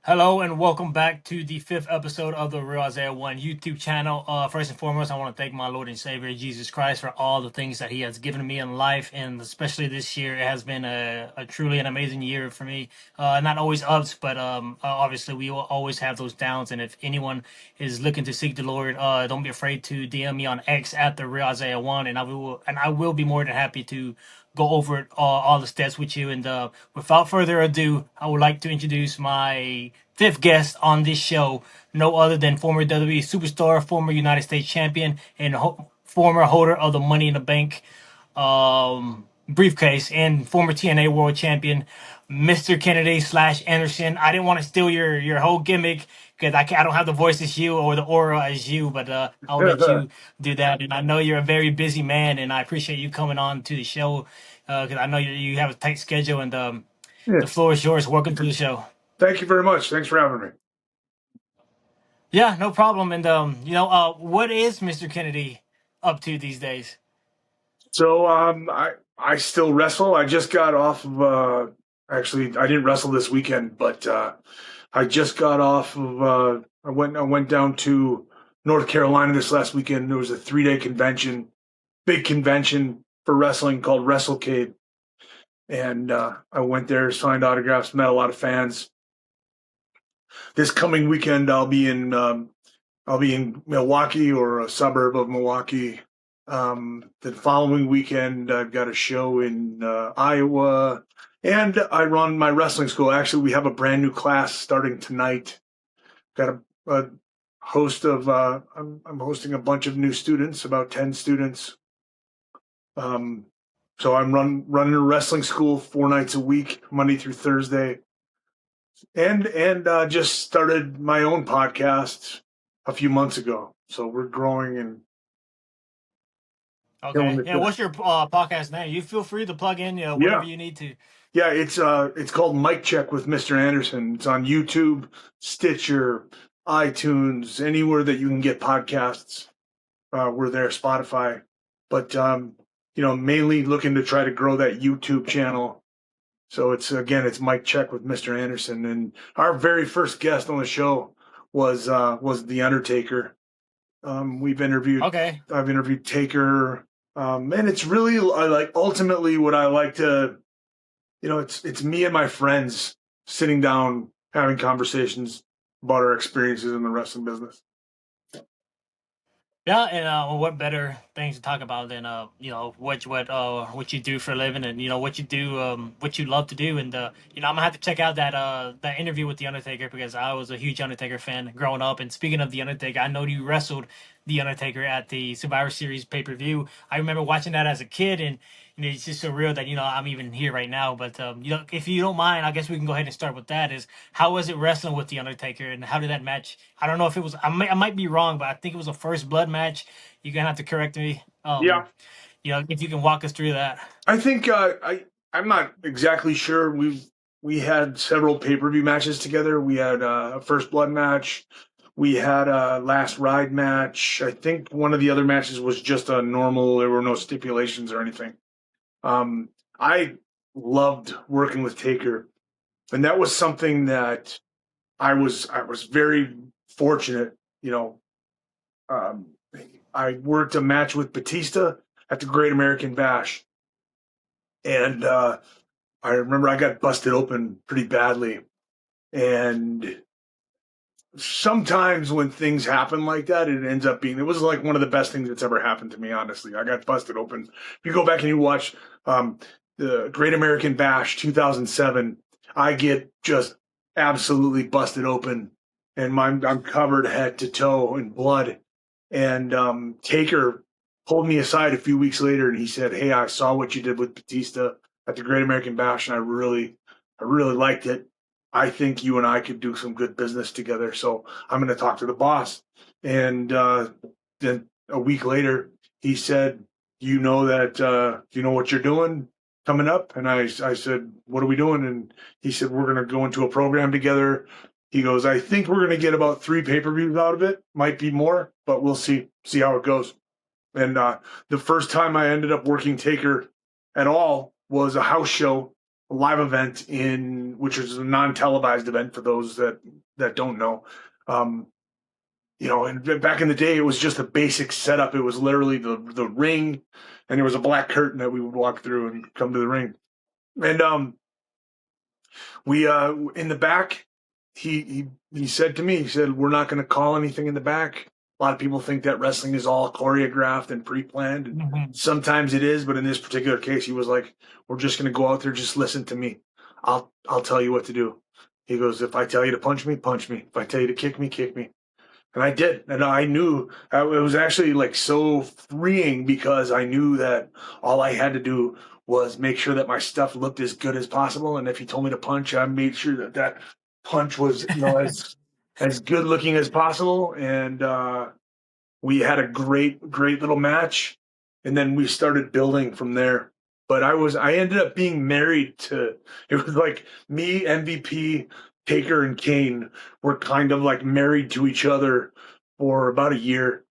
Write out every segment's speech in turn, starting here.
Hello and welcome back to the fifth episode of the Real Isaiah 1 YouTube channel. First and foremost, I want to thank my Lord and Savior Jesus Christ for all the things that He has given me in life, and especially this year, it has been a truly an amazing year for me. Not always ups, but obviously we will always have those downs. And if anyone is looking to seek the Lord, don't be afraid to DM me on X at the Real Isaiah 1, and I will be more than happy to go over it, all the stats with you. And without further ado, I would like to introduce my fifth guest on this show, no other than former WWE superstar, former United States champion, and former holder of the Money in the Bank briefcase, and former TNA world champion, Mr. Kennedy / Anderson. I didn't want to steal your whole gimmick because I don't have the voice as you or the aura as you, but I'll let you do that. And I know you're a very busy man, and I appreciate you coming on to the show because I know you have a tight schedule, and the floor is yours. Welcome to the show. Thank you very much. Thanks for having me. Yeah, no problem. And what is Mr. Kennedy up to these days? So I still wrestle. I just got off of actually I didn't wrestle this weekend, but I just got off of I went down to North Carolina this last weekend. There was a 3-day convention, big convention for wrestling called WrestleCade. And I went there, signed autographs, met a lot of fans. This coming weekend I'll be in Milwaukee or a suburb of Milwaukee. The following weekend, I've got a show in Iowa, and I run my wrestling school. Actually, we have a brand new class starting tonight. Got a host of I'm hosting a bunch of new students, about 10 students. So I'm running a wrestling school 4 nights a week, Monday through Thursday, and just started my own podcast a few months ago. So we're growing and Okay. Yeah. What's your podcast name? You feel free to plug in, whatever you need to. Yeah, it's called Mic Check with Mr. Anderson. It's on YouTube, Stitcher, iTunes, anywhere that you can get podcasts. We're there, Spotify. But mainly looking to try to grow that YouTube channel. So it's Mic Check with Mr. Anderson. And our very first guest on the show was the Undertaker. I've interviewed Taker. And it's really ultimately what I like to, it's me and my friends sitting down, having conversations about our experiences in the wrestling business. Yeah, and what better things to talk about than what you do for a living, and what you do, what you love to do. And I'm gonna have to check out that interview with the Undertaker because I was a huge Undertaker fan growing up. And speaking of the Undertaker, I know you wrestled the Undertaker at the Survivor Series pay-per-view. I remember watching that as a kid, and it's just surreal that I'm even here right now. But if you don't mind, I guess we can go ahead and start with that. Is how was it wrestling with the Undertaker, and how did that match? I don't know if it was. I might be wrong, but I think it was a first blood match. You're gonna have to correct me. Yeah. If you can walk us through that. I think I'm not exactly sure. We had several pay-per-view matches together. We had a first blood match. We had a last ride match. I think one of the other matches was just a normal. There were no stipulations or anything. I loved working with Taker, and that was something that I was very fortunate. I worked a match with Batista at the Great American Bash, and I remember I got busted open pretty badly. And sometimes when things happen like that, it was like one of the best things that's ever happened to me, honestly. I got busted open. If you go back and you watch the Great American Bash 2007, I get just absolutely busted open, and I'm covered head to toe in blood. And Taker pulled me aside a few weeks later, and he said, "Hey, I saw what you did with Batista at the Great American Bash, and I really liked it. I think you and I could do some good business together. So I'm going to talk to the boss." And then a week later, he said, "You know what you're doing coming up?" And I said, "What are we doing?" And he said, "We're going to go into a program together." He goes, "I think we're going to get about 3 pay-per-views out of it. Might be more, but we'll see how it goes." And the first time I ended up working Taker at all was a house show live event which is a non-televised event for those that don't know. Um, and back in the day, it was just a basic setup. It was literally the ring, and there was a black curtain that we would walk through and come to the ring. And we in the back, he said to me, he said, "We're not going to call anything in the back." A lot of people think that wrestling is all choreographed and pre-planned, and Mhm. sometimes it is. But in this particular case, he was like, "We're just going to go out there, just listen to me. I'll tell you what to do." He goes, "If I tell you to punch me, punch me. If I tell you to kick me, kick me." And I did. And I knew it was actually like so freeing because I knew that all I had to do was make sure that my stuff looked as good as possible. And if he told me to punch, I made sure that that punch was, as good looking as possible. And we had a great little match. And then we started building from there. But I ended up being married to, it was like me, MVP, Taker, and Kane were kind of like married to each other for about a year.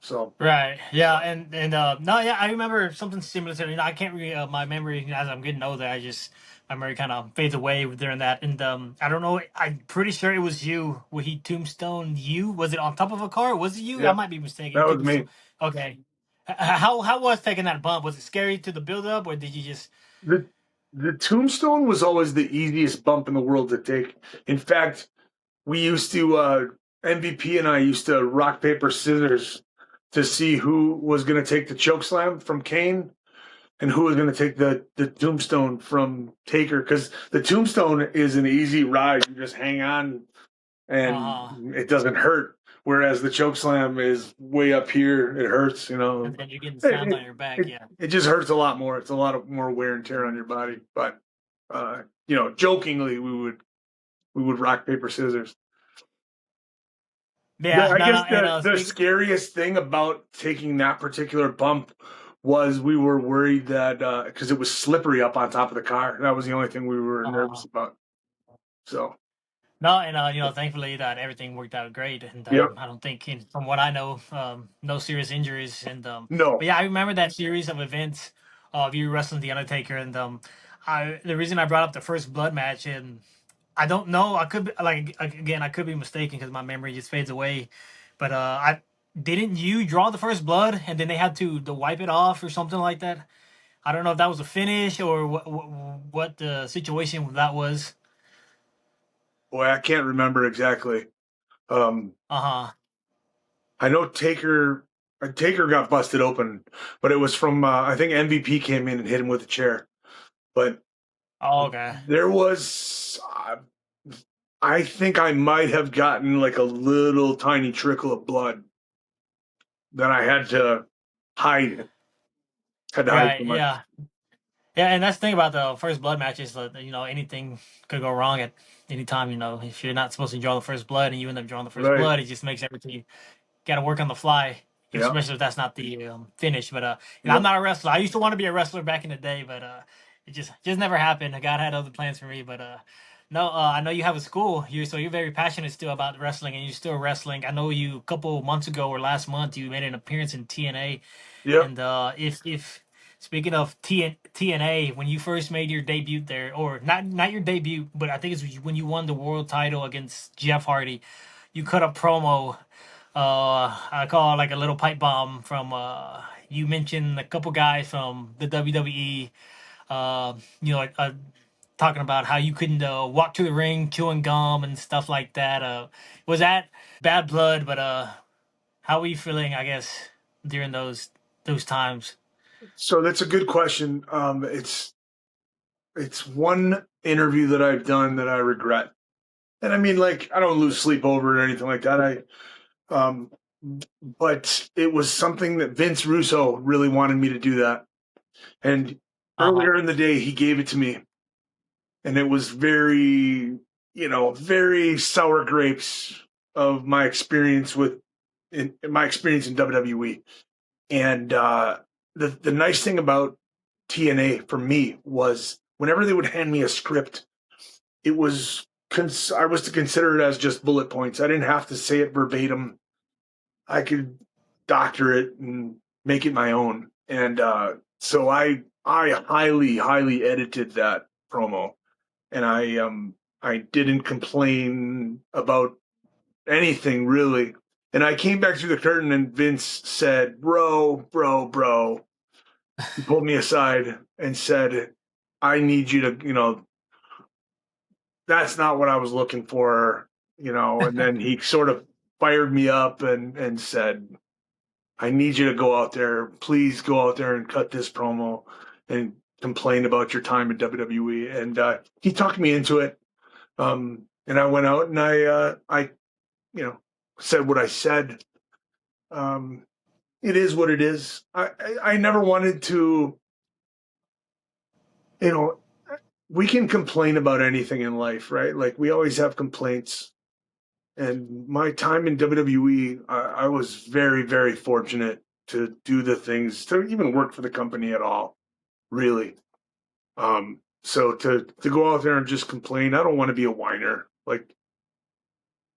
So, Right. Yeah. And no, yeah, I remember something similar to, I can't really my memory as I'm getting older, my memory kind of fades away during that. And I don't know, I'm pretty sure it was you where he tombstoned you. Was it on top of a car? Was it you? I yep, might be mistaken. that You was could be me. so okay. How was taking that bump? Was it scary to the build up, or did you just The the tombstone was always the easiest bump in the world to take. In fact, we used to MVP and I used to rock paper scissors to see who was going to take the choke slam from Kane and who was going to take the tombstone from Taker, because the tombstone is an easy ride. You just hang on and uh it doesn't hurt. Whereas the choke slam is way up here. It hurts, and then you're getting It, slammed it, on your back, it, yeah. it just hurts a lot more. It's a lot of more wear and tear on your body. But jokingly, we would rock paper scissors. Yeah, I no, no, guess and the speak scariest thing about taking that particular bump was we were worried that because it was slippery up on top of the car. That was the only thing we were nervous uh about. So, No, and thankfully that everything worked out great, and yep, I don't think, from what I know, no serious injuries. And but no, yeah, I remember that series of events of you wrestling the Undertaker, and the reason I brought up the first blood match, and I don't know, I could be, like, again, I could be mistaken because my memory just fades away, but I didn't you draw the first blood, and then they had to wipe it off or something like that. I don't know if that was a finish or what the situation that was. boy, I can't remember exactly. Um, Uh huh. I know Taker got busted open, but it was from I think MVP came in and hit him with a chair. But Oh, okay. there was, I think I might have gotten like a little tiny trickle of blood that I hide, had to hide Right. from my Yeah. Yeah, and that's the thing about the first blood matches. That anything could go wrong at any time. If you're not supposed to draw the first blood and you end up drawing the first right. blood, it just makes everything got to work on the fly. Yeah, Especially if that's not the finish. But I'm yeah, not a wrestler. I used to want to be a wrestler back in the day, but it just never happened. God had other plans for me. But no, I know you have a school. You're very passionate still about wrestling, and you're still wrestling. I know you a couple months ago or last month you made an appearance in TNA. yep, And if speaking of TNA, when you first made your debut there, or not your debut, but I think it's when you won the world title against Jeff Hardy, you cut a promo. I call it like a little pipe bomb from. You mentioned a couple guys from the WWE. Uh, talking about how you couldn't walk to the ring chewing gum and stuff like that. Was that bad blood? But how were you feeling? I guess during those times. so that's a good question. It's one interview that I've done that I regret. And I mean, like, I don't lose sleep over it or anything like that. Um, but it was something that Vince Russo really wanted me to do that. And Uh huh. earlier in the day, he gave it to me, and it was very sour grapes of my experience in my experience in WWE. And the nice thing about TNA for me was whenever they would hand me a script, it was I was to consider it as just bullet points. I didn't have to say it verbatim. I could doctor it and make it my own. And so I highly edited that promo, and I didn't complain about anything really. And I came back through the curtain, and Vince said, bro." He pulled me aside and said, "I need you to, that's not what I was looking for, And then he sort of fired me up and said, I need you to go out there. Please go out there and cut this promo and complain about your time in WWE." And he talked me into it. And I went out and I, you know, said what I said. Um, it is what it is. I never wanted to, you know, we can complain about anything in life, right? Like we always have complaints. And my time in WWE, I was very fortunate to do the things, to even work for the company at all, really. So to go out there and just complain, I don't want to be a whiner. Like,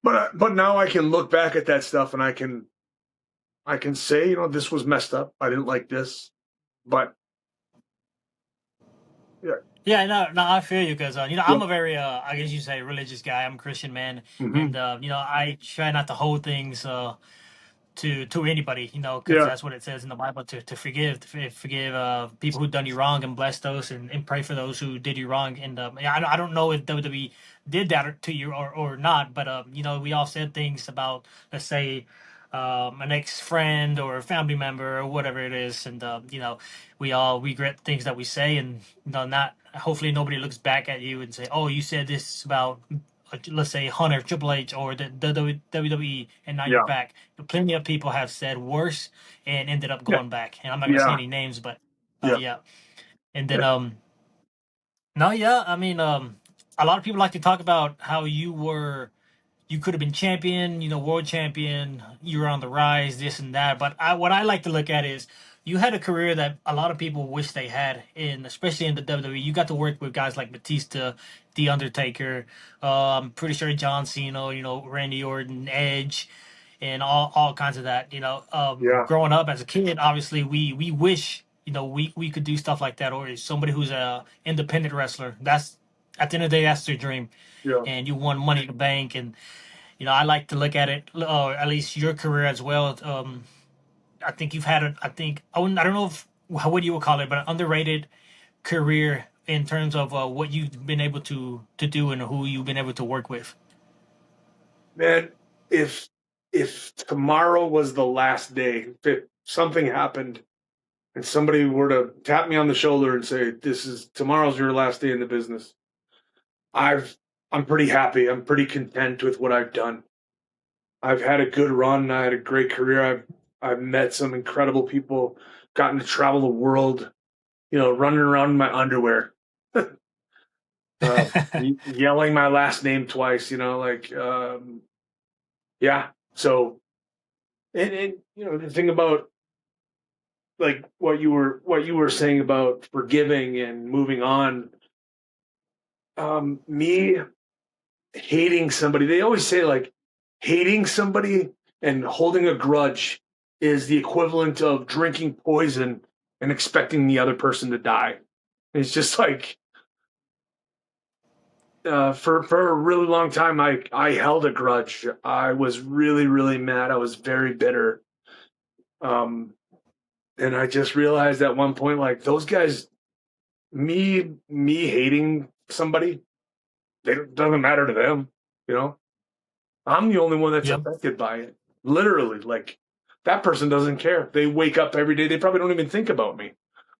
but now I can look back at that stuff and I can say, this was messed up. I didn't like this, but yeah, Yeah, no, I feel you because I'm yeah, a very I guess you say religious guy. I'm a Christian man, and hmm I try not to hold things to anybody, because yeah, that's what it says in the Bible to forgive, forgive people who done you wrong and bless those and pray for those who did you wrong. And yeah, I don't know if WWE did that to you or not, but we all said things about, let's say, an ex friend or a family member or whatever it is, and we all regret things that we say, and not hopefully nobody looks back at you and say, oh, you said this about, let's say, Hunter, Triple H, or the WWE, and now you're yeah, back. Plenty of people have said worse and ended up yeah, going back. And I'm not gonna say yeah, any names, but yeah, yeah. And then yeah. no, yeah, I mean a lot of people like to talk about how you could have been champion, world champion. You were on the rise, this and that. But what I like to look at is you had a career that a lot of people wish they had, especially in the WWE. You got to work with guys like Batista, The Undertaker. I'm pretty sure John Cena, Randy Orton, Edge, and all kinds of that. Yeah. Growing up as a kid, obviously we wish we could do stuff like that, or somebody who's a independent wrestler. That's at the end of the day, that's their dream, Yeah. and you won Money in the Bank. And I like to look at it, or at least your career as well. I think you've had I think I don't know if what you would call it, but an underrated career in terms of what you've been able to do and who you've been able to work with. Man, if tomorrow was the last day, if something happened and somebody were to tap me on the shoulder and say, "This is tomorrow's your last day in the business," I've I'm pretty happy. I'm pretty content with what I've done. I've had a good run. I had a great career. I've met some incredible people, gotten to travel the world, running around in my underwear, yelling my last name twice, like yeah. So and the thing about like what you were saying about forgiving and moving on, me hating somebody, they always say like hating somebody and holding a grudge is the equivalent of drinking poison and expecting the other person to die. It's just like for a really long time I held a grudge. I was really mad. I was very bitter. um and I just realized at one point, like, those guys, me hating somebody, it doesn't matter to them. You know, I'm the only one that's Yep. affected by it. Literally, like, that person doesn't care. They wake up every day. They probably don't even think about me,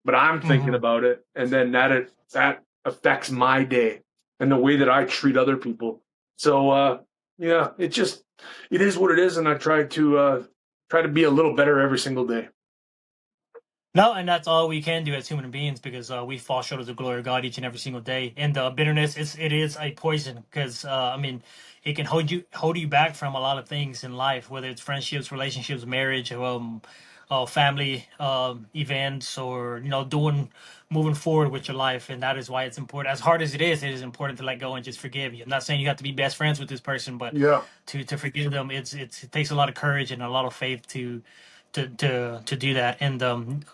but I'm thinking Hmm. about it, and then that affects my day and the way that I treat other people. So yeah, it is what it is, and I try to be a little better every single day. No, and that's all we can do as human beings because we fall short of the glory of God each and every single day. And bitterness it is a poison because I mean it can hold you back from a lot of things in life, whether it's friendships, relationships, marriage, family events, or doing moving forward with your life. And that is why it's important. As hard as it is important to let go and just forgive. I'm not saying you have to be best friends with this person, but Yeah, to forgive them, it takes a lot of courage and a lot of faith to do that. And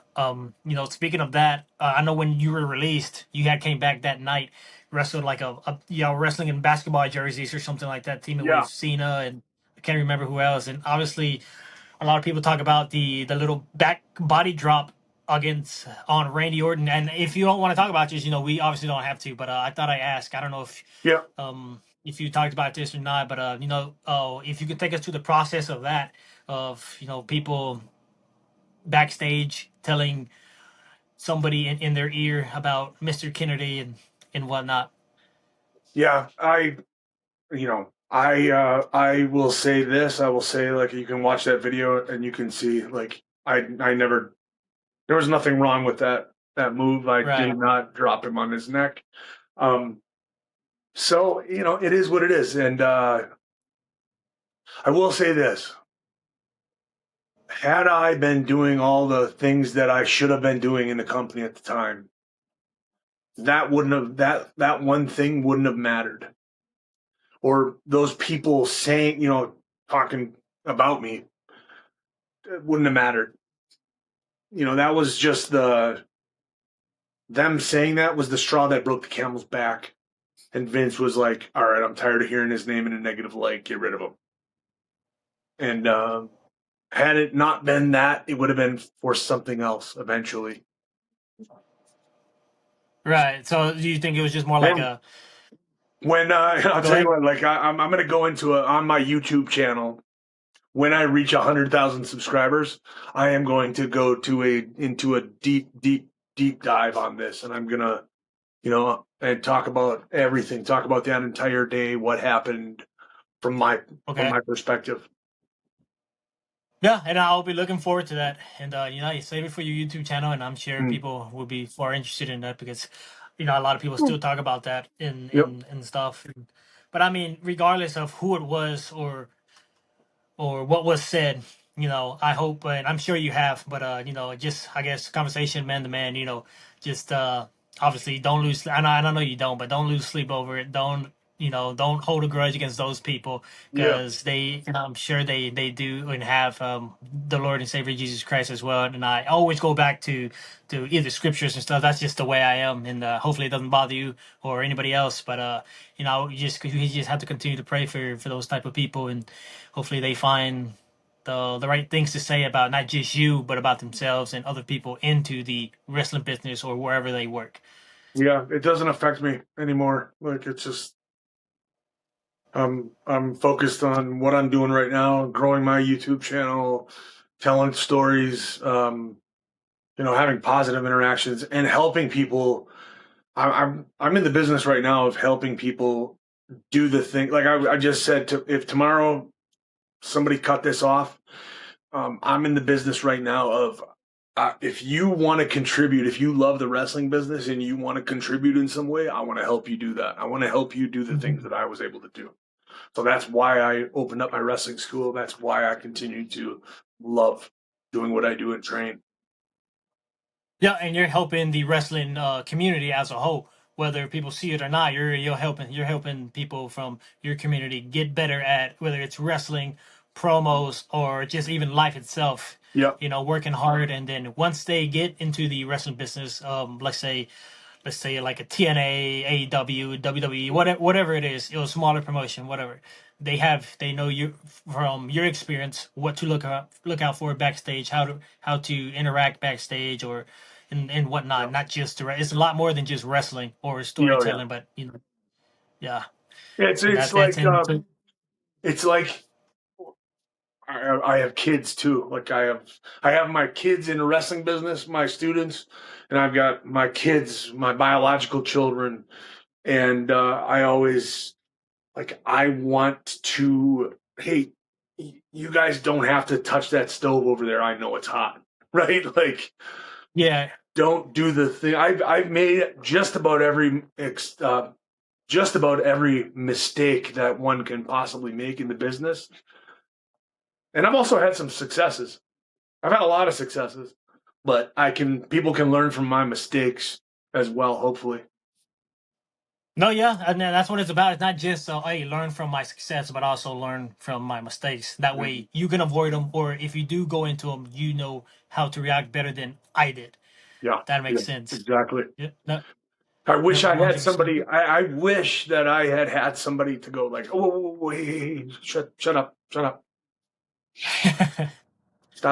speaking of that, I know when you were released, you had came back that night, wrestled like wrestling in basketball jerseys or something like that, teaming with Yeah, Cena and I can't remember who else. And obviously, a lot of people talk about the little back body drop against on Randy Orton. And if you don't want to talk about this, we obviously don't have to. But I thought I asked. I don't know yeah. if you talked about this or not. But if you could take us through the process of that, of people backstage telling somebody in their ear about Mr. Kennedy and whatnot. Yeah, I will say this. I will say, like, you can watch that video and you can see, like, I never, there was nothing wrong with that move. I Right. did not drop him on his neck. Um, so it is what it is. And I will say this: had I been doing all the things that I should have been doing in the company at the time, that wouldn't have that one thing wouldn't have mattered, or those people saying, talking about me, it wouldn't have mattered. That was just them saying that was the straw that broke the camel's back. And Vince was like, all right, I'm tired of hearing his name in a negative light. Get rid of him. And had it not been that, it would have been for something else eventually. Right. So do you think it was just more like And a when I'll go tell you ahead? what, like I'm going to go into on my YouTube channel when I reach 100,000 subscribers, I am going to go into a deep, deep, deep dive on this, and I'm gonna, and talk about everything, talk about that entire day, what happened from my from Okay. my perspective. Yeah, and I'll be looking forward to that. And you save it for your YouTube channel, and I'm sure Mm. people will be far interested in that because a lot of people still talk about that in Yep. stuff. But I mean, regardless of who it was or what was said, I hope and I'm sure you have, but just I guess conversation man to man, just obviously don't lose. I know you don't, but don't lose sleep over it. Don't hold a grudge against those people Yeah. because I'm sure they do and have the Lord and Savior Jesus Christ as well. And I always go back to either scriptures and stuff. That's just the way I am, and hopefully it doesn't bother you or anybody else. But you just have to continue to pray for those type of people, and hopefully they find the right things to say about not just you but about themselves and other people into the wrestling business or wherever they work. Yeah, it doesn't affect me anymore. Like, it's just I'm focused on what I'm doing right now, growing my YouTube channel, telling stories, having positive interactions and helping people. I'm in the business right now of helping people do the thing. Like I just said, if tomorrow somebody cut this off, I'm in the business right now of, if you want to contribute, if you love the wrestling business and you want to contribute in some way, I want to help you do that. I want to help you do the things that I was able to do. So that's why I opened up my wrestling school. That's why I continue to love doing what I do and train. Yeah, and you're helping the wrestling community as a whole, whether people see it or not. You're helping people from your community get better at whether it's wrestling, promos, or just even life itself. Yep. Working hard, and then once they get into the wrestling business, let's say like a TNA, AEW, WWE, whatever it is, smaller promotion, whatever. They know you from your experience what to look out for backstage, how to interact backstage or and whatnot. Yep. Not just it's a lot more than just wrestling or Yeah. Yeah. storytelling, but yeah, It's and it's that's like and it's like I have kids too. Like I have my kids in the wrestling business, my students, and I've got my kids, my biological children, and I always like I want to. Hey, you guys don't have to touch that stove over there. I know it's hot, right? Like, yeah. don't do the thing. I've made just about every mistake that one can possibly make in the business, and I've also had some successes. I've had a lot of successes, but people can learn from my mistakes as well. Hopefully, No, yeah, and that's what it's about. It's not just hey, learn from my success, but also learn from my mistakes. That way, Mhm. you can avoid them, or if you do go into them, you know how to react better than I did. Yeah, That yeah, makes sense. exactly. Yeah, no, I no, wish I had 100%. somebody. I wish that I had had somebody to go like, oh, wait, shut up, stop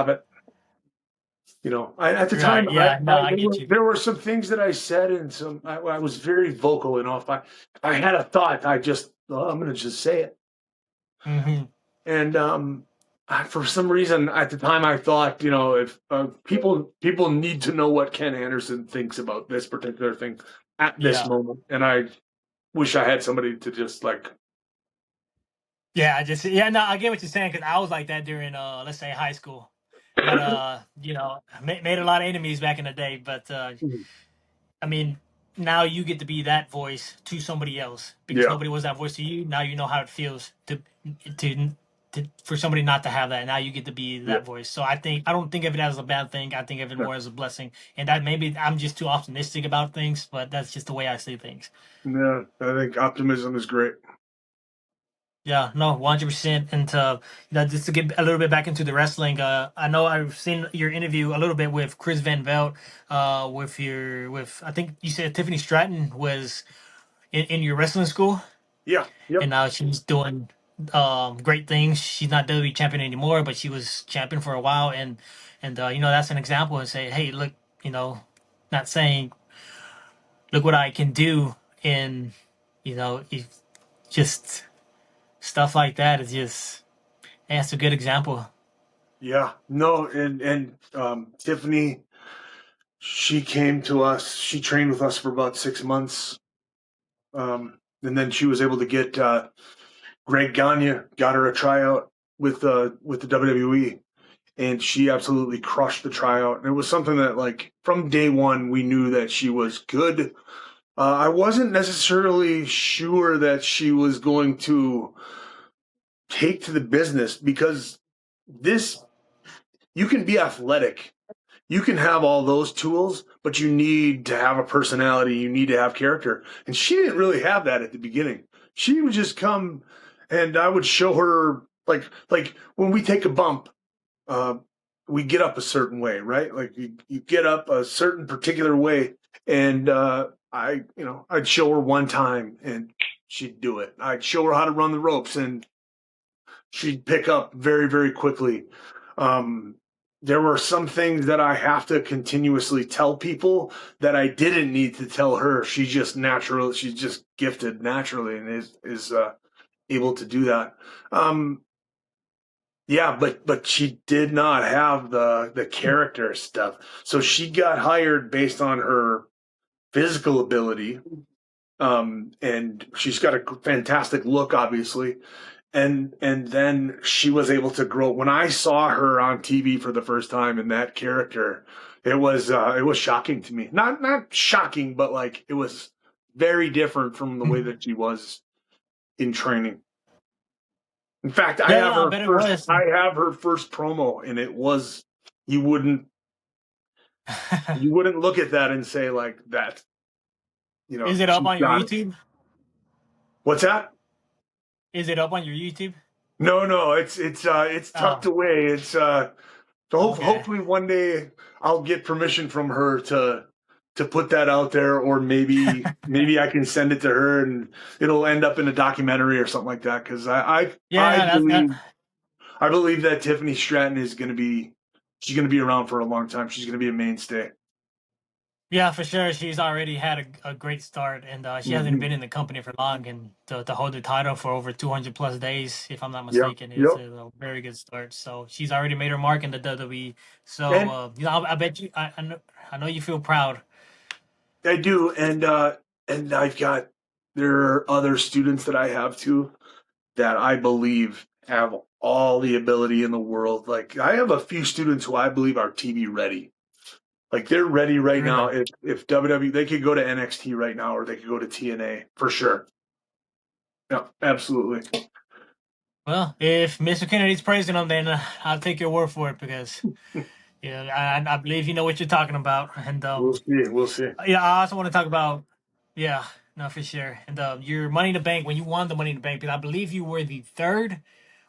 it. At the time, Right? Yeah. No, I get you. there were some things that I said, and I was very vocal. If I had a thought, I'm going to just say it. Hmm. And for some reason, at the time, I thought, if people need to know what Ken Anderson thinks about this particular thing at this Yeah. moment, and I wish I had somebody to just like, Yeah. Yeah. No, I get what you're saying because I was like that during let's say high school, but made a lot of enemies back in the day. But I mean, now you get to be that voice to somebody else because yeah, nobody was that voice to you. Now you know how it feels to, for somebody not to have that. Now you get to be yeah, that voice. So I don't think of it as a bad thing. I think of it yeah. more as a blessing. And that maybe I'm just too optimistic about things, but that's just the way I see things. Yeah, I think optimism is great. Yeah, no, 100%. And just to get a little bit back into the wrestling, I know I've seen your interview a little bit with Chris Van Velt, with I think you said Tiffany Stratton was in your wrestling school, Yeah, and yep, now she's doing great things. She's not WWE champion anymore, but she was champion for a while, and that's an example and say, hey, look, you know, not saying look what I can do in, if just stuff like that is just that's a good example. yeah. No, and Tiffany, she came to us. She trained with us for about 6 months, and then she was able to get Greg Gagne, got her a tryout with the WWE, and she absolutely crushed the tryout. And it was something that, like, from day one, we knew that she was good. I wasn't necessarily sure that she was going to take to the business because this you can be athletic, you can have all those tools, but you need to have a personality, you need to have character, and she didn't really have that at the beginning. She would just come, and I would show her, like when we take a bump, uh, we get up a certain way, right? Like you get up a certain particular way, and I'd show her one time, and she'd do it. I'd show her how to run the ropes, and she'd pick up very, very quickly. Um, there were some things that I have to continuously tell people that I didn't need to tell her. She's just gifted naturally, and is able to do that. Um, yeah, but she did not have the character stuff. So she got hired based on her physical ability. And she's got a fantastic look, obviously. And then she was able to grow. When I saw her on TV for the first time in that character, it was shocking to me. Not shocking, but like it was very different from the way that she was in training. In fact, Yeah, no, I bet it was. I have her first promo, and it was you wouldn't you wouldn't look at that and say like that. Is it up She's on your got it. YouTube? What's that? Is it up on your YouTube? No, it's tucked Oh, away. okay. Hopefully one day I'll get permission from her to put that out there, or maybe I can send it to her and it'll end up in a documentary or something like that. Because Yeah, no, that's that. I believe that Tiffany Stratton she's gonna be around for a long time. She's gonna be a mainstay. Yeah, for sure. She's already had a great start, and she hasn't Hmm. been in the company for long. And to hold the title for over 200 plus days, if I'm not Yeah. mistaken, is Yep. a very good start. So she's already made her mark in the WWE. So And I bet you, I know you feel proud. I do, and there are other students that I have too that I believe have all the ability in the world. Like I have a few students who I believe are TV ready. Like they're ready right now. Really? If WWE, they could go to NXT right now, or they could go to TNA for sure. Yeah, absolutely. Well, if Mr. Kennedy's praising them, then I'll take your word for it because yeah, I believe you know what you're talking about. And We'll see. We'll see. yeah, I also want to talk about yeah. No, for sure. And your Money in the Bank, when you won the Money in the Bank, because I believe you were the third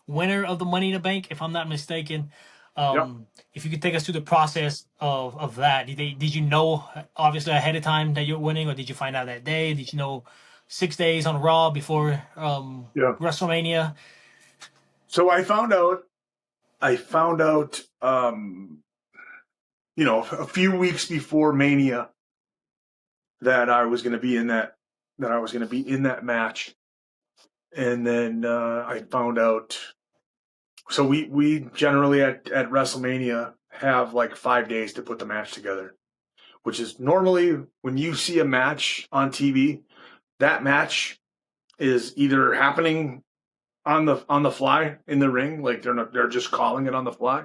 winner of the Money in the Bank, if I'm not mistaken. Yep. If you could take us through the process of that, did you know obviously ahead of time that you're winning, or did you find out that day? Did you know 6 days on Raw before Yeah. WrestleMania? So I found out, a few weeks before Mania that I was going to be in that I was going to be in that match. And then I found out. So we generally at WrestleMania have like 5 days to put the match together, which is normally when you see a match on TV, that match is either happening on the fly in the ring, like they're just calling it on the fly,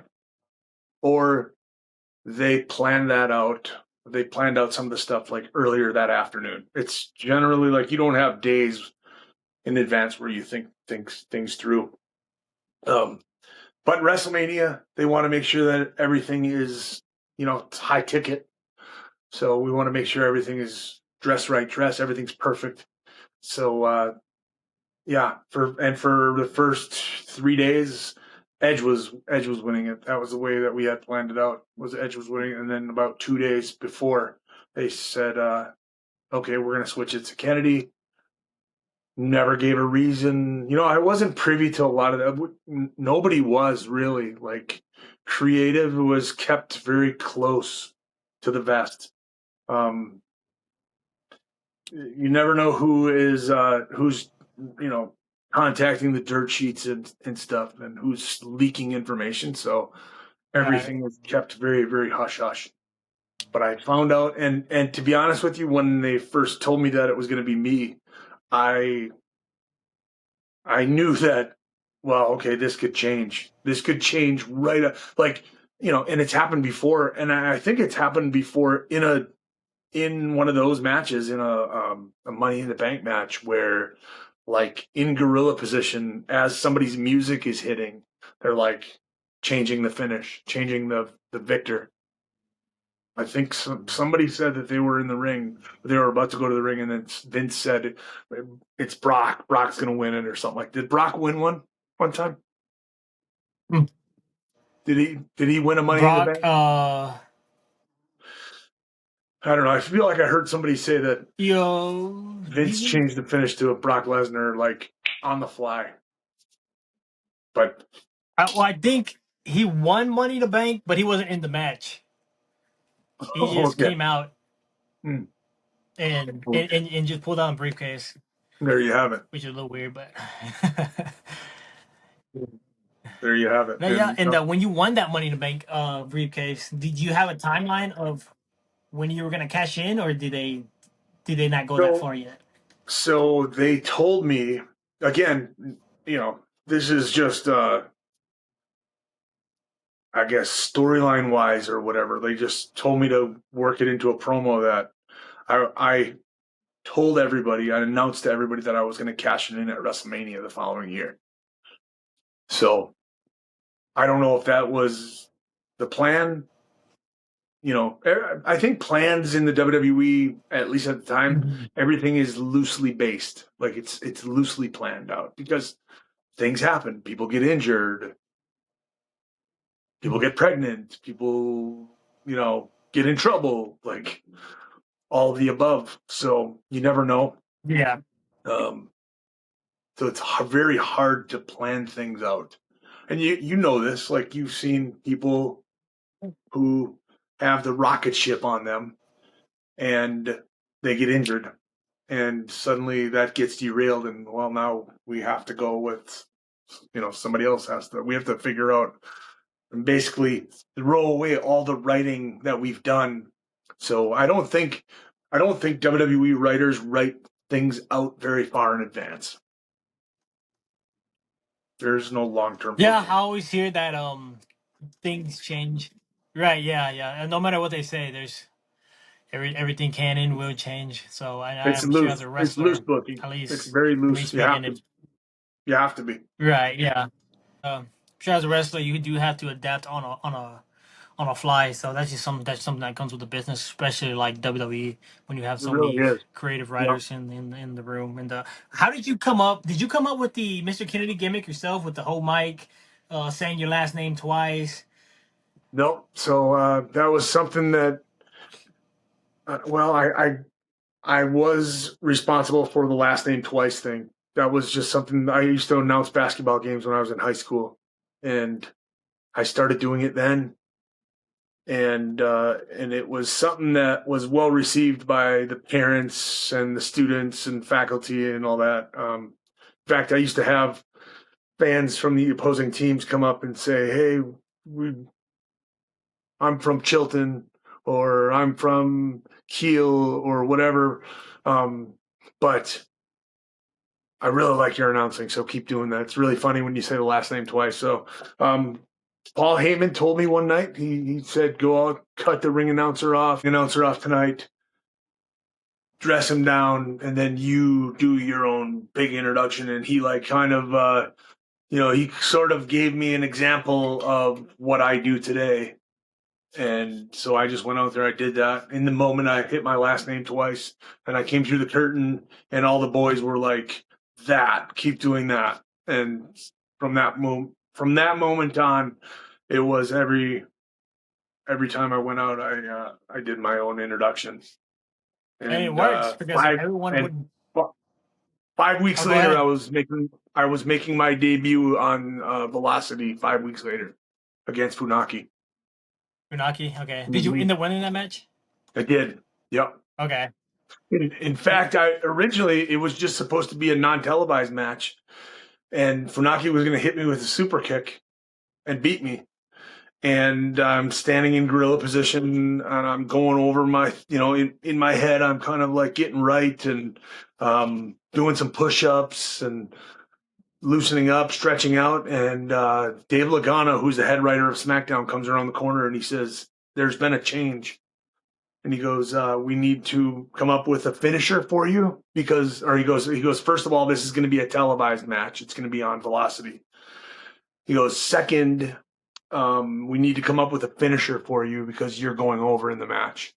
or they plan that out. They planned out some of the stuff like earlier that afternoon. It's generally like you don't have days in advance where you think things through. Um, but WrestleMania, they want to make sure that everything is, it's high ticket. So we want to make sure everything is everything's perfect. So yeah, for the first 3 days, Edge was winning it. That was the way that we had planned it out. Was Edge was winning, and then about 2 days before, they said, "Okay, we're gonna switch it to Kennedy." Never gave a reason. I wasn't privy to a lot of that. Nobody was really like creative. Was kept very close to the vest. Um, you never know who's you know contacting the dirt sheets and stuff, and who's leaking information. So Right. everything was kept very, very hush hush. But I found out, and to be honest with you, when they first told me that it was going to be me, I I knew that, well, okay, this could change. This could change right up, like, and it's happened before, and I think it's happened before in one of those matches, in a Money in the Bank match, where like in gorilla position as somebody's music is hitting, they're like changing the finish, changing the victor. I think somebody said that they were in the ring, they were about to go to the ring, and then Vince said it's Brock. Brock's going to win it or something like. Did Brock win one time? Hmm. Did he win a Money in the Brock, Bank? I don't know. I feel like I heard somebody say that Vince he, changed the finish to a Brock Lesnar like on the fly. But well, I think he won Money in the Bank, but he wasn't in the match. He just okay, came out Hmm. and just pulled out a briefcase, There you have it. which is a little weird, but There you have it. no, yeah. And And when you won that Money in the Bank briefcase, did you have a timeline of when you were gonna cash in, or did they not go that so far yet? so they told me again. This is just I guess storyline wise or whatever. They just told me to work it into a promo that I told everybody. I announced to everybody that I was going to cash it in at WrestleMania the following year. So I don't know if that was the plan. I think plans in the WWE, at least at the time, Mhm. everything is loosely based. Like it's loosely planned out because things happen. People get injured. People get pregnant. People, get in trouble. Like all of the above. So you never know. Yeah. Um, so it's very hard to plan things out. And you know this, like you've seen people who have the rocket ship on them and they get injured, and suddenly that gets derailed, and well, now we have to go with, somebody else has to. We have to figure out and basically throw away all the writing that we've done. So I don't think WWE writers write things out very far in advance. There's no long term Yeah, I booking. always hear that things change. Right, yeah, yeah. And no matter what they say, there's everything can and will change. So It's I'm sure as loose. a It's loose wrestler, booking. at It's least very for me loose. You have speaking, to. if You have to be. right, yeah. I'm sure as a wrestler, you do have to adapt on a fly. So that's something that comes with the business, especially like WWE when you have It so really many is. creative Yeah. writers in the room. And how did you come up? Did you come up with the Mr. Kennedy gimmick yourself with the whole mic, saying your last name twice? Nope. So that was something that, well, I was responsible for the last name twice thing. That was just something I used to announce basketball games when I was in high school, and I started doing it then. And it was something that was well received by the parents and the students and faculty and all that. In fact, I used to have fans from the opposing teams come up and say, "Hey, we, I'm from Chilton, or I'm from Kiel, or whatever." Um, but I really like your announcing, so keep doing that. It's really funny when you say the last name twice. So, Paul Heyman told me one night, he said, "Go out, cut the ring announcer off tonight, dress him down, and then you do your own big introduction." And he like kind of, he sort of gave me an example of what I do today. And so I just went out there. I did that. In the moment, I hit my last name twice, and I came through the curtain, and all the boys were like, "That, keep doing that." And from that moment on, it was every time I went out, I did my own introduction. And it And works because five everyone and would. 5 weeks Oh, go later, ahead. I was making my debut on Velocity. 5 weeks later, against Funaki. Funaki. Okay. Did you Mhm. end up winning that match? I did. Yep. Okay. In fact, I originally it was just supposed to be a non-televised match, and Funaki was going to hit me with a super kick and beat me. And I'm standing in gorilla position, and I'm going over my, in my head, I'm kind of like getting right and doing some push-ups and loosening up, stretching out. And Dave Lagana, who's the head writer of SmackDown, comes around the corner and he says, "There's been a change." And he goes, "We need to come up with a finisher for you or he goes, "First of all, this is going to be a televised match. It's going to be on Velocity." He goes, "Second, we need to come up with a finisher for you because you're going over in the match.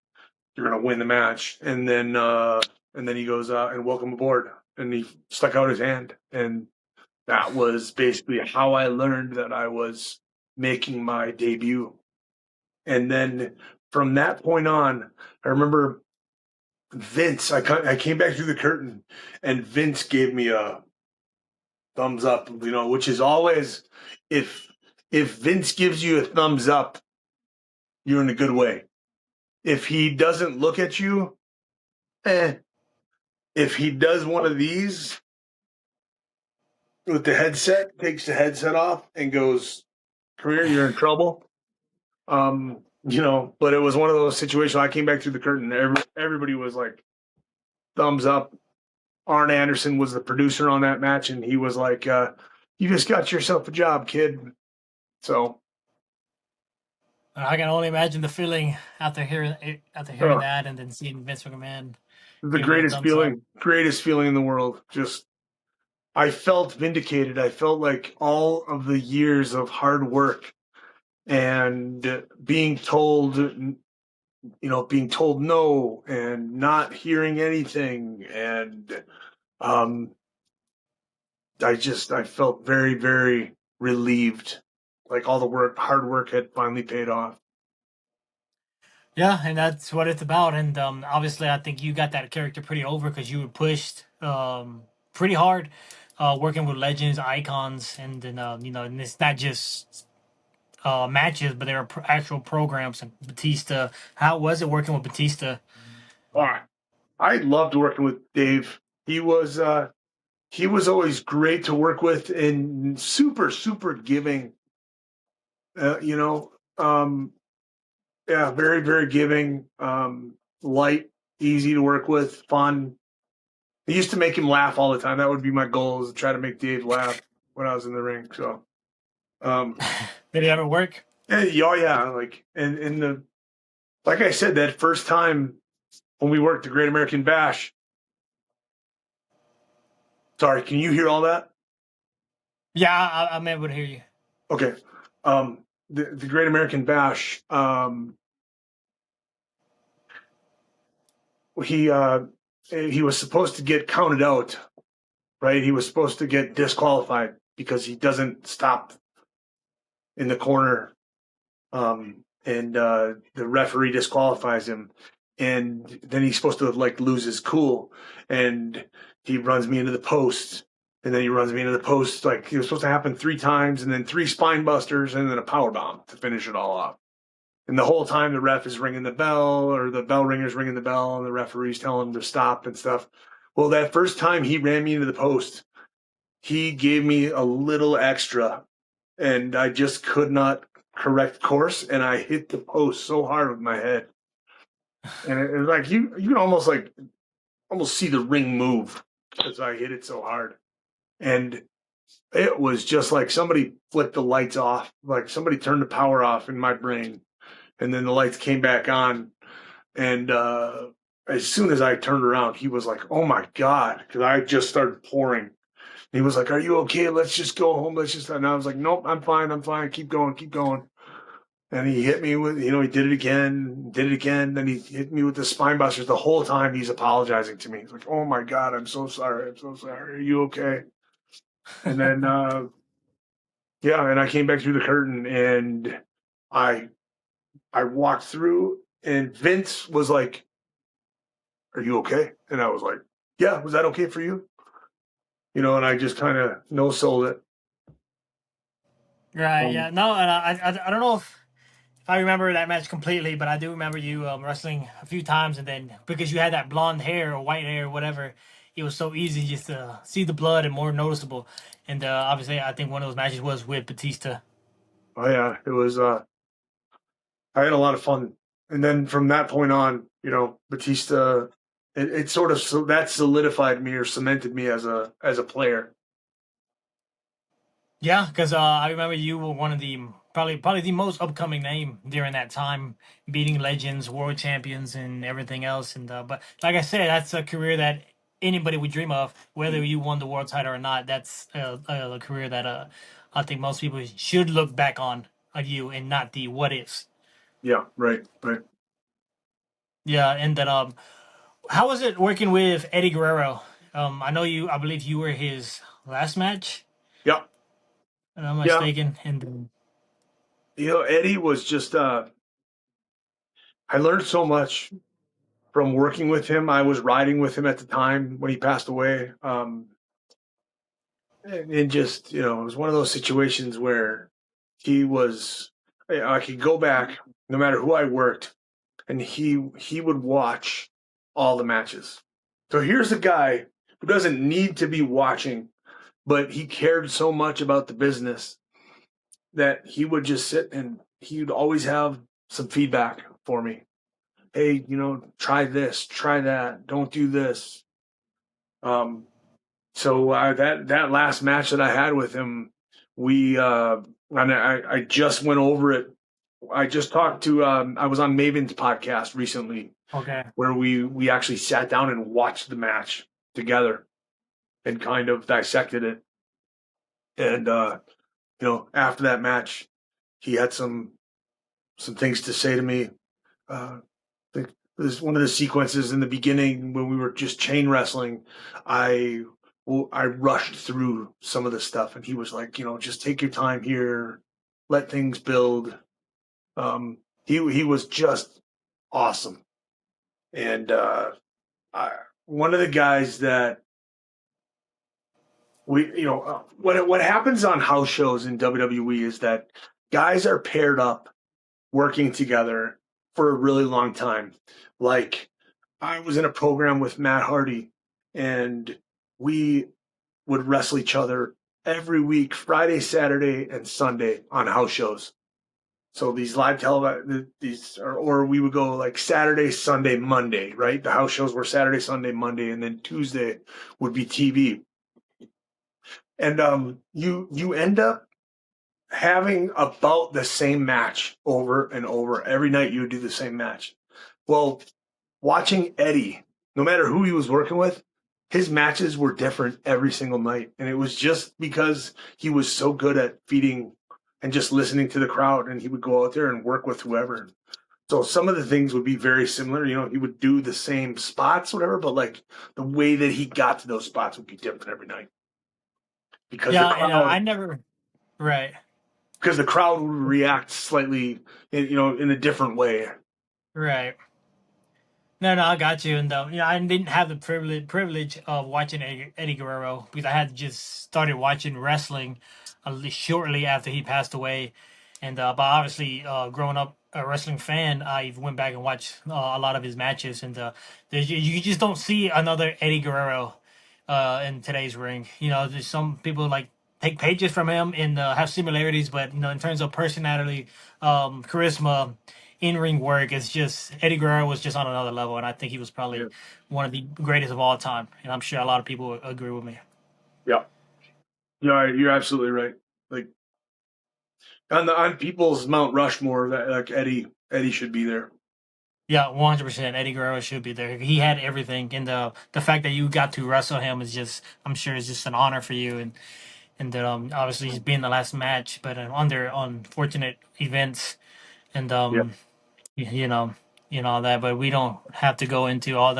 You're going to win the match." And then he goes, "And welcome aboard." And he stuck out his hand. And that was basically how I learned that I was making my debut. And then from that point on, I remember Vince, I came back through the curtain and Vince gave me a thumbs up, which is always, if Vince gives you a thumbs up, you're in a good way. If he doesn't look at you, eh. If he does one of these with the headset, takes the headset off and goes, "Come here, you're in trouble." But it was one of those situations. I came back through the curtain. Everybody was like, thumbs up. Arn Anderson was the producer on that match, and he was like, "You just got yourself a job, kid." So, I can only imagine the feeling after hearing uh, that, and then seeing Vince McMahon the giving you the thumbs up. greatest feeling in the world. Just, I felt vindicated. I felt like all of the years of hard work and being told no and not hearing anything. And um, I felt very, very relieved. Like all the hard work had finally paid off. Yeah, and that's what it's about. And obviously, I think you got that character pretty over because you were pushed pretty hard, working with legends, icons, and then and it's not just matches, but there are actual programs. And Batista, how was it working with Batista? All right. I loved working with Dave. He was always great to work with and super, super giving. Uh, you know, um, yeah, very, very giving. Light, easy to work with, fun. I used to make him laugh all the time. That would be my goal, is to try to make Dave laugh when I was in the ring. So, um, Did it ever work? oh yeah, like and like I said, that first time when we worked the Great American Bash. Sorry, can you hear all that? Yeah, I'm able to hear you. Okay. the Great American Bash. He he was supposed to get counted out, right? He was supposed to get disqualified because he doesn't stop in the corner, and the referee disqualifies him, and then he's supposed to like lose his cool, and he runs me into the post, and then he runs me into the post. Like it was supposed to happen 3 times, and then 3 spine busters, and then a power bomb to finish it all off. And the whole time the ref is ringing the bell, or the bell ringer's ringing the bell, and the referee's telling him to stop and stuff. Well, that first time he ran me into the post, he gave me a little extra, and I just could not correct course, and I hit the post so hard with my head, and it was like you can almost see the ring move because I hit it so hard, and it was just like somebody flipped the lights off, like somebody turned the power off in my brain, and then the lights came back on, and as soon as I turned around, he was like, "Oh my god," because I just started pouring. He was like, "Are you okay? Let's just go home. Let's just." And I was like, "Nope, I'm fine. I'm fine. Keep going. Keep going." And he hit me with, he did it again, did it again. Then he hit me with the spine busters. The whole time he's apologizing to me. He's like, "Oh my God, I'm so sorry. I'm so sorry. Are you okay?" And then, yeah, and I came back through the curtain, and I, I walked through, and Vince was like, "Are you okay?" And I was like, "Yeah, was that okay for you?" And I just kind of no sold it. Right. Um, Yeah. No. And I don't know if I remember that match completely, but I do remember you wrestling a few times, and then because you had that blonde hair or white hair or whatever, it was so easy just to see the blood and more noticeable. And obviously, I think one of those matches was with Batista. oh yeah, it was. I had a lot of fun, and then from that point on, Batista, it sort of that solidified me or cemented me as a player. Yeah, because I remember you were one of the probably the most upcoming name during that time, beating legends, world champions, and everything else. And but like I said, that's a career that anybody would dream of, whether you won the world title or not. That's a career that I think most people should look back on you and not the what ifs. Yeah, right, right. Yeah, and then how was it working with Eddie Guerrero? I know you. I believe you were his last match, Yeah, if I'm not yeah. mistaken. And Eddie was just. I learned so much from working with him. I was riding with him at the time when he passed away. And just it was one of those situations where he was. I could go back no matter who I worked, and he would watch all the matches. So here's a guy who doesn't need to be watching, but he cared so much about the business that he would just sit and he'd always have some feedback for me. Hey, try this, try that, don't do this. Um, so that last match that I had with him, we and I just went over it. I just talked to I was on Maven's podcast recently okay. where we actually sat down and watched the match together and kind of dissected it. And after that match, he had some things to say to me. I think this one of the sequences in the beginning when we were just chain wrestling. I I rushed through some of the stuff, and he was like, just take your time here, let things build. He was just awesome, and I, one of the guys that what happens on house shows in WWE is that guys are paired up working together for a really long time. Like I was in a program with Matt Hardy, and we would wrestle each other every week, Friday, Saturday, and Sunday on house shows. So these live television, or we would go like Saturday, Sunday, Monday, right? The house shows were Saturday, Sunday, Monday, and then Tuesday would be TV. And you end up having about the same match over and over. Every night you would do the same match. Well, watching Eddie, no matter who he was working with, his matches were different every single night. And it was just because he was so good at feeding and just listening to the crowd, and he would go out there and work with whoever. So some of the things would be very similar. He would do the same spots, whatever, but like the way that he got to those spots would be different every night because the Yeah, and crowd I never. Right. because the crowd would react slightly, in a different way. Right. No, no, I got you. And I didn't have the privilege of watching Eddie Guerrero because I had just started watching wrestling shortly after he passed away. And but obviously, growing up a wrestling fan, I went back and watched a lot of his matches. And you just don't see another Eddie Guerrero in today's ring. There's some people like take pages from him and have similarities, but in terms of personality, charisma, in-ring work, it's just Eddie Guerrero was just on another level, and I think he was Yeah. probably one of the greatest of all time. And I'm sure a lot of people agree with me. Yeah. You're absolutely right. Like on people's Mount Rushmore, that like Eddie should be there. Yeah, 100%. Eddie Guerrero should be there. He had everything, and the fact that you got to wrestle him is just, I'm sure, is just an honor for you. And that obviously he's been the last match, but under unfortunate events, and Yeah. y- you know, all that. But we don't have to go into all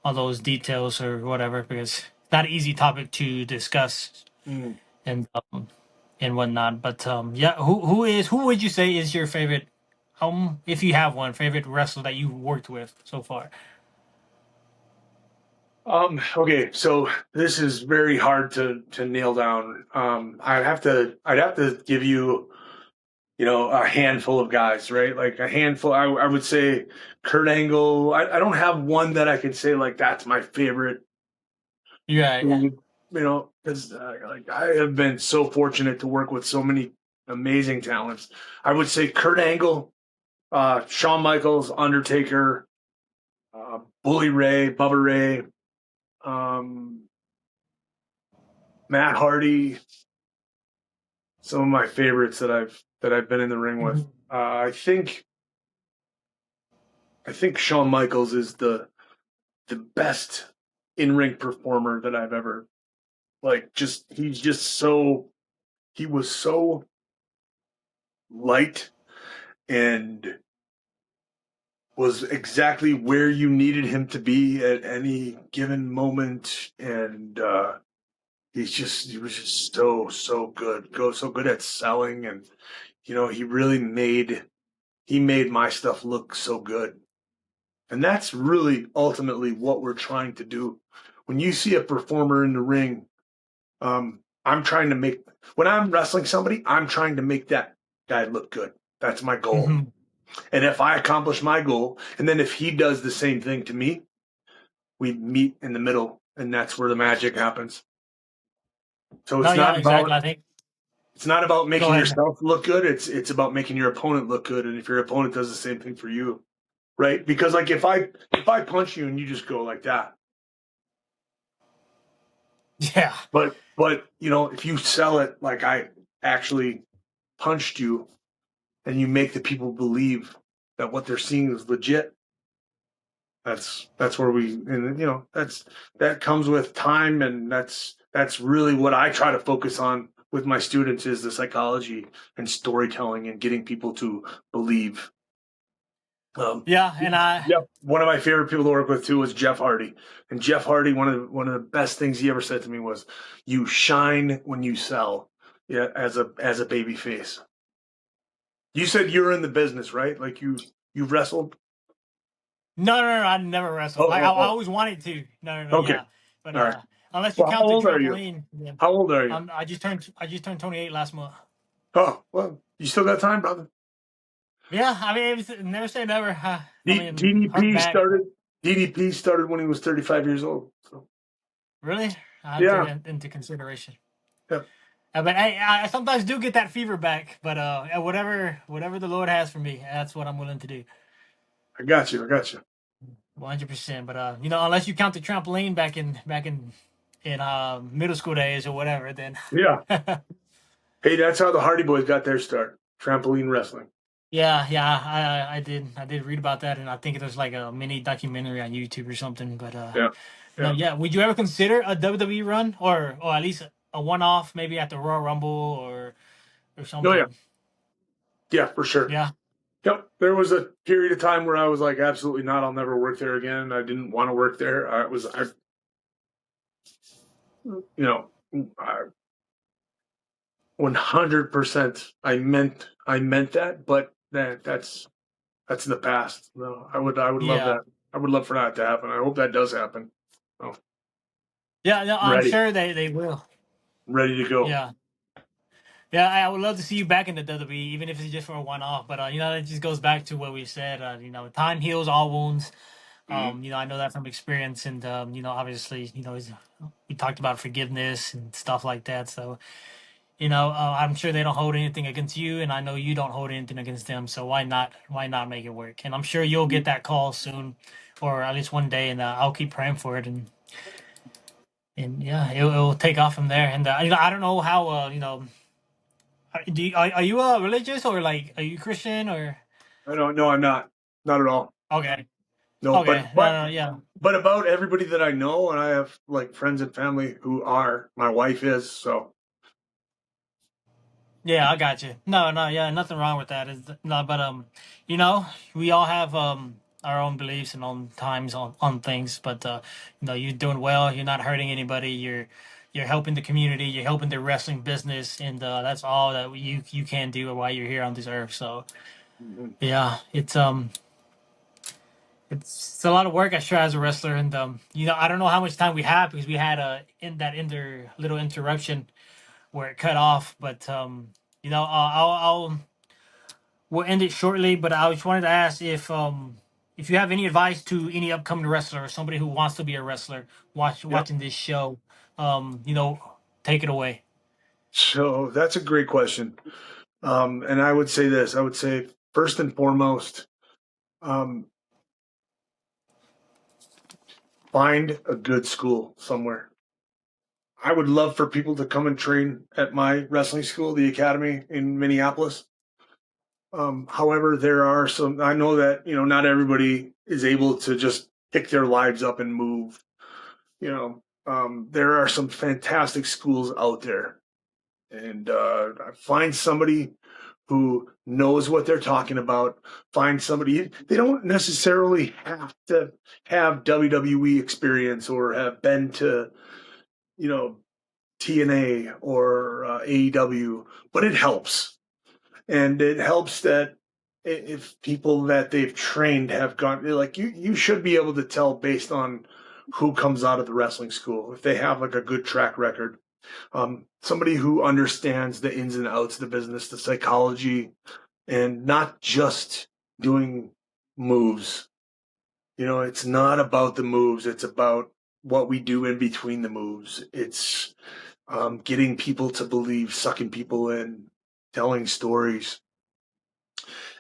those details or whatever because it's not an easy topic to discuss Mm. and whatnot. But yeah, who would you say is your favorite? If you have one favorite wrestler that you worked with so far. Okay, so this is very hard to nail down. I'd have to give you, a handful of guys, right? Like a handful. I would say Kurt Angle. I don't have one that I could say like that's my favorite. Yeah. Because like I have been so fortunate to work with so many amazing talents. I would say Kurt Angle, Shawn Michaels, Undertaker, Bully Ray, Bubba Ray, um, Matt Hardy. Some of my favorites that I've been in the ring with. Mhm. I think Shawn Michaels is the best in ring performer that I've ever like. He was so light and was exactly where you needed him to be at any given moment, and he was just so good, so good at selling, and he really made my stuff look so good. And that's really ultimately what we're trying to do. When you see a performer in the ring, I'm trying to make, when I'm wrestling somebody, I'm trying to make that guy look good. That's my goal. Mhm. And if I accomplish my goal, and then if he does the same thing to me, we meet in the middle, and that's where the magic happens. So No, it's yeah, not exactly. about I think. it's not about Go making ahead. yourself look good. It's about making your opponent look good. And if your opponent does the same thing for you, right? Because like if I punch you and you just go like that, Yeah. but if you sell it like I actually punched you, and you make the people believe that what they're seeing is legit, that's where and that comes with time, and that's really what I try to focus on with my students is the psychology and storytelling and getting people to believe. Um, Yeah, and I. yeah, one of my favorite people to work with too was Jeff Hardy, and Jeff Hardy, one of the best things he ever said to me was, "You shine when you sell." Yeah, as a baby face. You said you're in the business, right? Like you've wrestled. No, no, no. I never wrestled. Oh, Like oh, I oh. always wanted to. No, no, no. Okay. Yeah, but All right. unless you Well, how count the old are you? trampoline, then How old are you? I just turned 28 last month. Oh, well, you still got time, brother. Yeah, I mean, never say never. I mean, hurt DDP back, started. but DDP started when he was 35 years old. So really, I have to yeah, take that into consideration. yeah. But I sometimes do get that fever back. But whatever the Lord has for me, that's what I'm willing to do. I got you. I got you. 100%. But unless you count the trampoline back in middle school days or whatever, then Yeah. Hey, that's how the Hardy Boys got their start. Trampoline wrestling. yeah, I did read about that, and I think there's like a mini documentary on YouTube or something. But Yeah. no, Yeah. yeah. Would you ever consider a WWE run, or at least a one off, maybe at the Royal Rumble or Oh yeah. something? Yeah, for sure. Yeah. Yep. There was a period of time where I was like, absolutely not. I'll never work there again. I didn't want to work there. You know, I, 100%. I meant that, but that's in the past. No, I would love Yeah. that. I would love for that to happen. I hope that does happen. Oh, Yeah. No, I'm ready, sure they will. ready to go. Yeah. Yeah, I would love to see you back in the WWE, even if it's just for a one-off. But it just goes back to what we said. Time heals all wounds. Mm-hmm. I know that from experience, and obviously, we talked about forgiveness and stuff like that. So, I'm sure they don't hold anything against you, and I know you don't hold anything against them. So why not? Why not make it work? And I'm sure you'll get that call soon, or at least one day, and I'll keep praying for it. And yeah, it'll take off from there. And I don't know how. Are you religious, or like are you Christian or? I don't. No, I'm not. Not at all. Okay. No, Okay. No, no, yeah. but about everybody that I know, and I have like friends and family who are. My wife is so. Yeah, I got you. No, no, yeah, nothing wrong with that. Is no, but you know, we all have our own beliefs and own times on things. But you're doing well. You're not hurting anybody. You're helping the community. You're helping the wrestling business, and that's all that you can do while you're here on this earth. So Mhm. yeah, it's a lot of work. I sure as a wrestler, and I don't know how much time we have because we had a in that little interruption where it cut off. But I'll we'll end it shortly. But I just wanted to ask if you have any advice to any upcoming wrestler or somebody who wants to be a wrestler Yep. watching this show. Take it away. So that's a great question. And I would say this. I would say first and foremost, um, find a good school somewhere. I would love for people to come and train at my wrestling school, the Academy in Minneapolis. However, there are some. I know that not everybody is able to just pick their lives up and move. There are some fantastic schools out there, and find somebody who knows what they're talking about. Find somebody. They don't necessarily have to have WWE experience or have been to you know TNA or AEW, but it helps. And it helps that if people that they've trained have gone, like you should be able to tell based on who comes out of the wrestling school if they have like a good track record. Somebody who understands the ins and outs of the business, the psychology, and not just doing moves. It's not about the moves. It's about what we do in between the moves. It's getting people to believe, sucking people in, telling stories.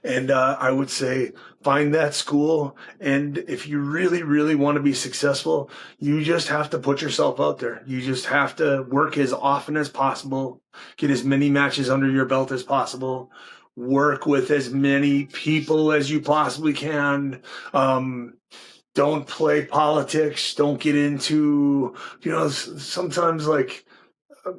And I would say find that school. And if you really, really want to be successful, you just have to put yourself out there. You just have to work as often as possible, get as many matches under your belt as possible, work with as many people as you possibly can. Don't play politics. Don't get into, sometimes like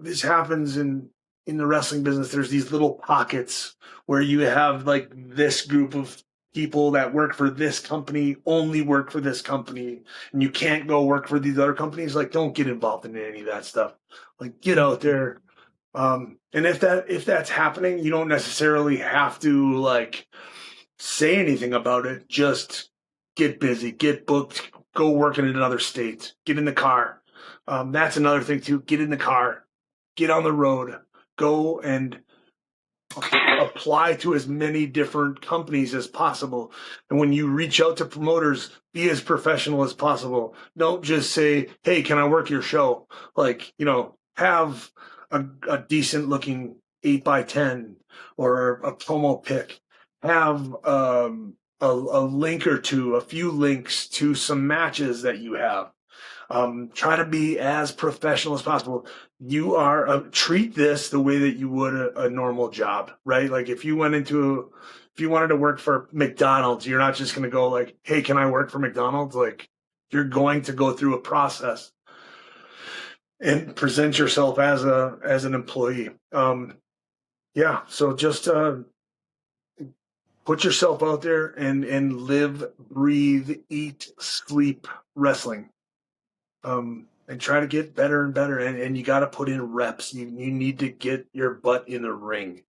this happens in the wrestling business. There's these little pockets where you have like this group of people that work for this company only work for this company, and you can't go work for these other companies. Like, don't get involved in any of that stuff. Like, get out Mhm. there. And if that's happening, you don't necessarily have to like say anything about it. Just get busy, get booked, go work in another state, get in the car. That's another thing too. Get in the car, get on the road, go and apply to as many different companies as possible. And when you reach out to promoters, be as professional as possible. Don't just say, "Hey, can I work your show?" Like, have a decent looking 8x10 or a promo pic. Have a link or two, a few links to some matches that you have. Try to be as professional as possible. You are treat this the way that you would a normal job, right? Like if you wanted to work for McDonald's, you're not just going to go like, "Hey, can I work for McDonald's?" Like, you're going to go through a process and present yourself as an employee. Yeah. So just put yourself out there and live, breathe, eat, sleep wrestling. And try to get better and better. And you got to put in reps. You need to get your butt in the ring,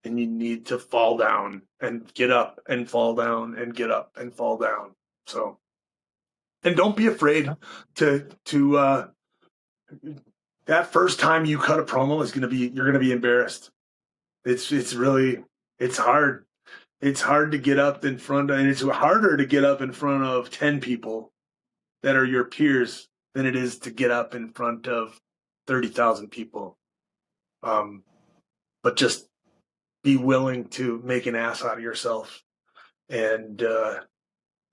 and you need to fall down and get up and fall down and get up and fall down. So, and don't be afraid to that first time you cut a promo is going to be, you're going to be embarrassed. It's really, it's hard. It's hard to get up in front of, and it's harder to get up in front of 10 people that are your peers than it is to get up in front of 30,000 people. But just be willing to make an ass out of yourself, and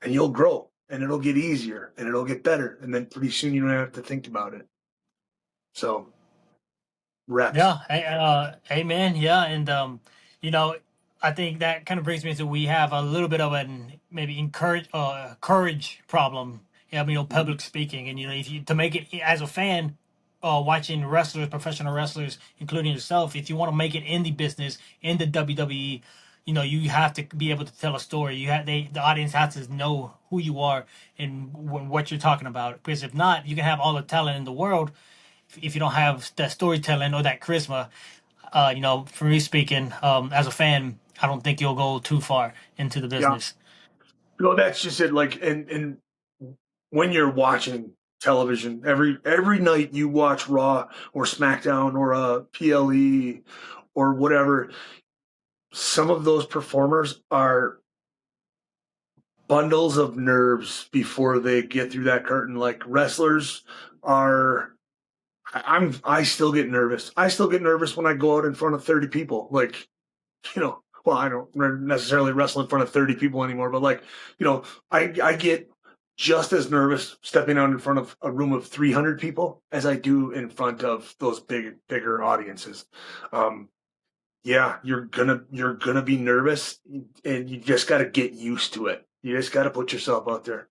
you'll grow, and it'll get easier, and it'll get better, and then pretty soon you don't have to think about it. So reps. Yeah, amen. Yeah, and you know, I think that kind of brings me to, we have a little bit of an maybe courage problem. Yeah, Mm-hmm. public speaking, and if you, to make it as a fan, watching wrestlers, professional wrestlers, including yourself, if you want to make it in the business, in the WWE, you have to be able to tell a story. The audience has to know who you are and what you're talking about. Because if not, you can have all the talent in the world, if you don't have that storytelling or that charisma. For me speaking, as a fan, I don't think you'll go too far into the Yeah. business. That's just it. Like, and when you're watching television, every night you watch Raw or SmackDown or PLE or whatever, some of those performers are bundles of nerves before they get through that curtain. Like, wrestlers are, I still get nervous. I still get nervous when I go out in front of 30 people. Like, well, I don't necessarily wrestle in front of 30 people anymore, but like, I get just as nervous stepping out in front of a room of 300 people as I do in front of those bigger audiences. Yeah, you're gonna be nervous, and you just got to get used to it. You just got to put yourself out there.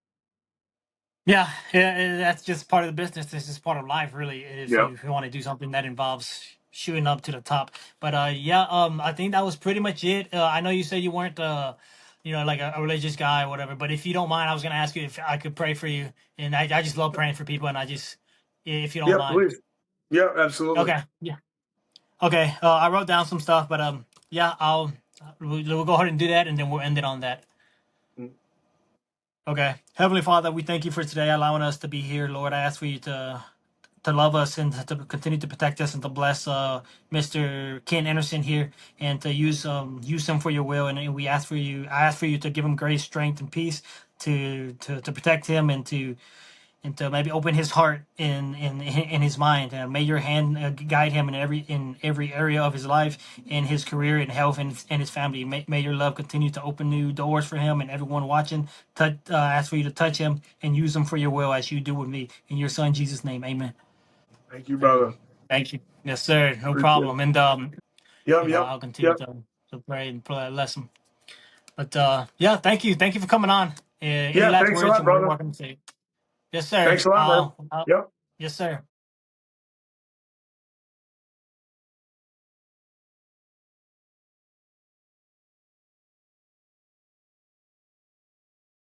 Yeah, yeah, that's just part of the business. This is part of life, really. If Yeah. you, if you want to do something that involves shooting up to the top, but yeah, I think that was pretty much it. I know you said you weren't, like a religious guy or whatever. But if you don't mind, I was gonna ask you if I could pray for you, and I just love praying for people, and if you don't Yeah, mind. please. Yeah, absolutely. Okay, yeah, okay. I wrote down some stuff, but yeah, we'll go ahead and do that, and then we'll end it on that. Mm. Okay. Heavenly Father, we thank you for today, allowing us to be here. Lord, I ask for you to love us and to continue to protect us and to bless Mr. Ken Anderson here, and to use him for your will. And I ask for you to give him grace, strength, and peace to protect him, and to maybe open his heart in his mind. May your hand guide him in every area of his life, in his career, and health, and his family. May your love continue to open new doors for him and everyone watching. Ask for you to touch him and use him for your will, as you do with me. In your son Jesus' name, Amen. Thank you, Amen. brother. Thank you. Yes, sir. No Appreciate it. problem. And Yep, yep, I'll continue yep. to pray and bless him. But yeah, thank you for coming on. Any Yeah, last thanks a words? lot, You're more than brother. welcome to say. Yes, sir. Thanks a lot, man. Yep. Yes, sir.